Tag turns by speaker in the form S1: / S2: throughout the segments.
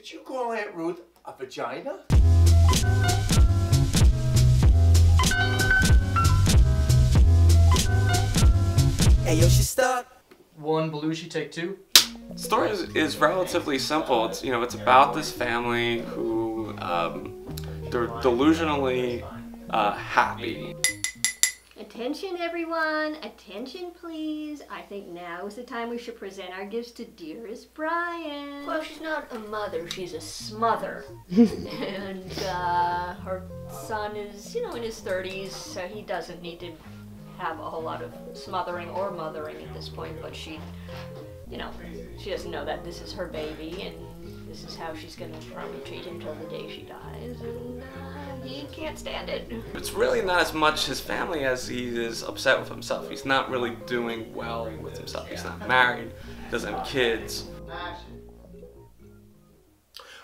S1: Did you call Aunt Ruth a vagina? Hey, yo, she stuck.
S2: One Belushi, take two.
S3: The story is relatively simple. It's, you know, it's about this family who they're delusionally happy.
S4: Attention everyone, attention please. I think now is the time we should present our gifts to dearest Brian. Well, she's not a mother, she's a smother. And her son is, you know, in his 30s, so he doesn't need to have a whole lot of smothering or mothering at this point, but she, you know, she doesn't know that this is her baby and this is how she's gonna probably treat him till the day she dies, and he can't stand it.
S3: It's really not as much his family as he is upset with himself. He's not really doing well with himself. He's not married, doesn't have kids.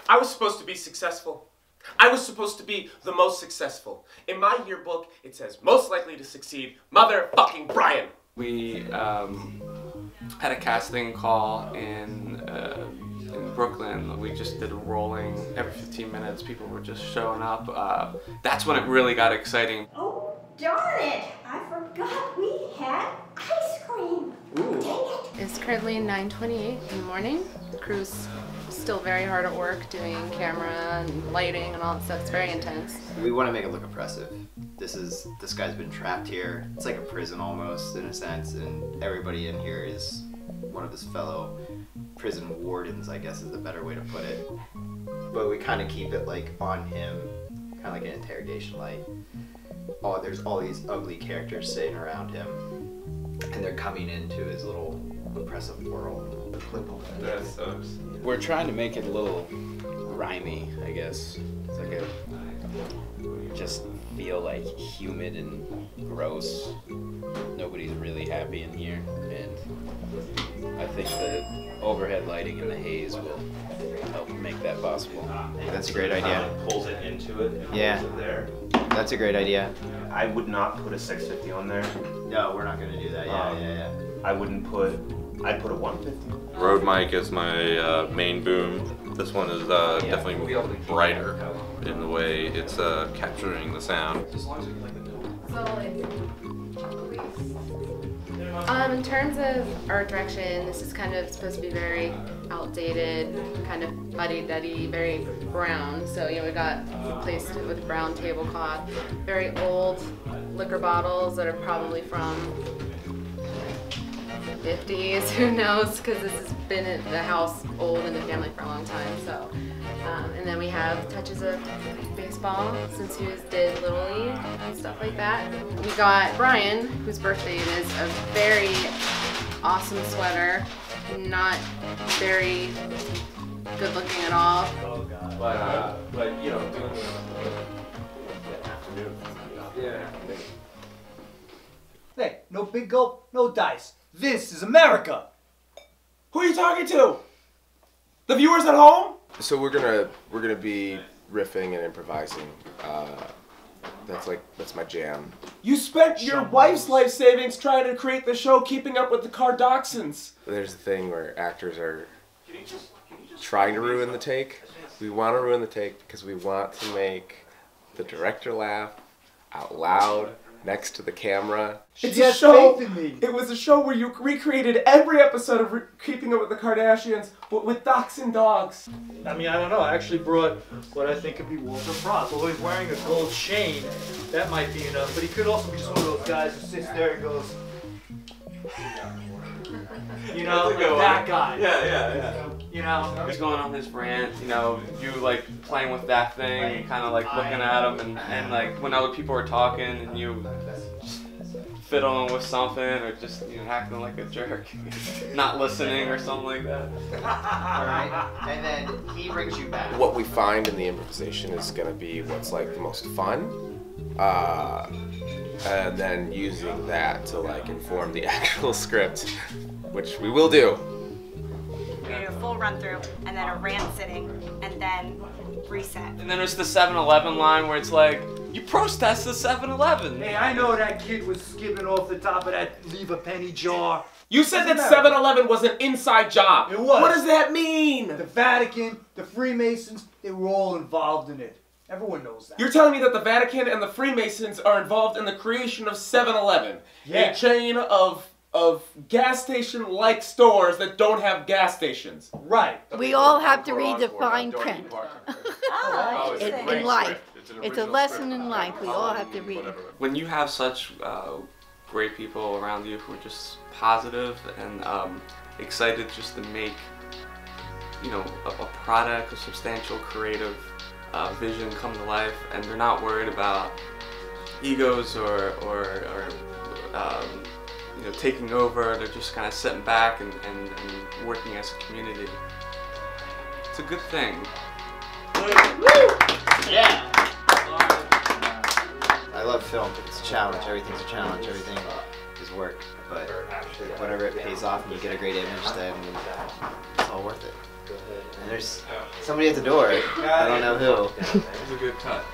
S1: I was supposed to be successful. I was supposed to be the most successful. In my yearbook, it says most likely to succeed, motherfucking Brian.
S3: We had a casting call in Brooklyn. We just did a rolling every 15 minutes. People were just showing up. That's when it really got exciting.
S4: Oh, darn it! I forgot we had ice cream. Ooh. Dang it!
S5: It's currently 9:28 in the morning. The crew's still very hard at work doing camera and lighting and all that stuff. It's very intense.
S6: We want to make it look oppressive. This guy's been trapped here. It's like a prison almost in a sense, and everybody in here is one of his fellow prison wardens, I guess is the better way to put it. But we kind of keep it like on him, kind of like an interrogation light. There's all these ugly characters sitting around him, and they're coming into his little oppressive world.
S7: We're trying to make it a little grimy, I guess. It's like a just feel like humid and gross. Nobody's really happy in here, and I think the overhead lighting and the haze will help make that possible.
S6: That's a great idea.
S8: Pulls it into it. And
S6: Yeah.
S8: pulls it there.
S6: That's a great idea.
S8: I would not put a 650 on there.
S6: No, we're not going to do that. Yeah.
S8: I wouldn't put. I'd put a 150.
S9: Rode mic is my main boom. This one is definitely brighter in the way it's capturing the sound.
S5: In terms of art direction, this is kind of supposed to be very outdated, kind of fuddy-duddy, very brown. So, you know, we got replaced it with brown tablecloth, very old liquor bottles that are probably from 50s, who knows, because this has been in the house old in the family for a long time. So, and then we have touches of baseball since he did Little League and stuff like that. We got Brian, whose birthday it is, a very awesome sweater, not very good looking at all.
S1: Oh God. But you know, doing
S2: Yeah.
S10: Hey, no big gulp, no dice. This is America.
S1: who are you talking to? The viewers at home?
S11: So we're gonna be riffing and improvising. That's my jam.
S1: You spent your wife's life savings trying to create the show Keeping Up with the Kardashians.
S11: There's the thing where actors are trying to ruin the take. We want to ruin the take because we want to make the director laugh out loud next to the camera.
S1: It's a show. It was a show where you recreated every episode of Keeping Up with the Kardashians, but with ducks and dogs.
S10: I mean, I don't know. I actually brought what I think could be Walter Brouse. Although he's wearing a gold chain, that might be enough. But he could also be just one of those guys who sits there and goes, you know, like that guy.
S3: Yeah.
S10: You know?
S3: He's going on his rant, you know, you like playing with that thing and kind of like looking at him and like when other people are talking and you just fiddling with something or just, you know, acting like a jerk, not listening or something like that.
S6: Alright, and then he brings you back.
S11: What we find in the improvisation is gonna be what's like the most fun, and then using that to like inform the actual script, which we will do.
S12: We're gonna do a full run through and then a rant sitting and then reset.
S3: And then there's the 7-Eleven line where it's like, you protest the 7-Eleven.
S10: Hey, I know that kid was skipping off the top of that leave a penny jar.
S1: You said that 7-Eleven was an inside job.
S10: It was.
S1: What does that mean?
S10: The Vatican, the Freemasons, they were all involved in it. Everyone knows that.
S1: You're telling me that the Vatican and the Freemasons are involved in the creation of 7-Eleven,
S10: Yeah.
S1: a chain of gas station-like stores that don't have gas stations.
S10: Right.
S13: We all have to read the fine print.
S12: Oh,
S13: In life. It's a lesson in life. We all have to read it.
S3: When you have such great people around you who are just positive and excited just to make, you know, a product, a substantial creative vision come to life, and they're not worried about egos or you know, taking over. They're just kind of sitting back and working as a community. It's a good thing.
S6: Yeah. I love film. It's a challenge. Everything's a challenge. Everything is work. But whatever it pays off and you get a great image, then it's all worth it. And there's somebody at the door. I don't know who.
S3: It's a good cut.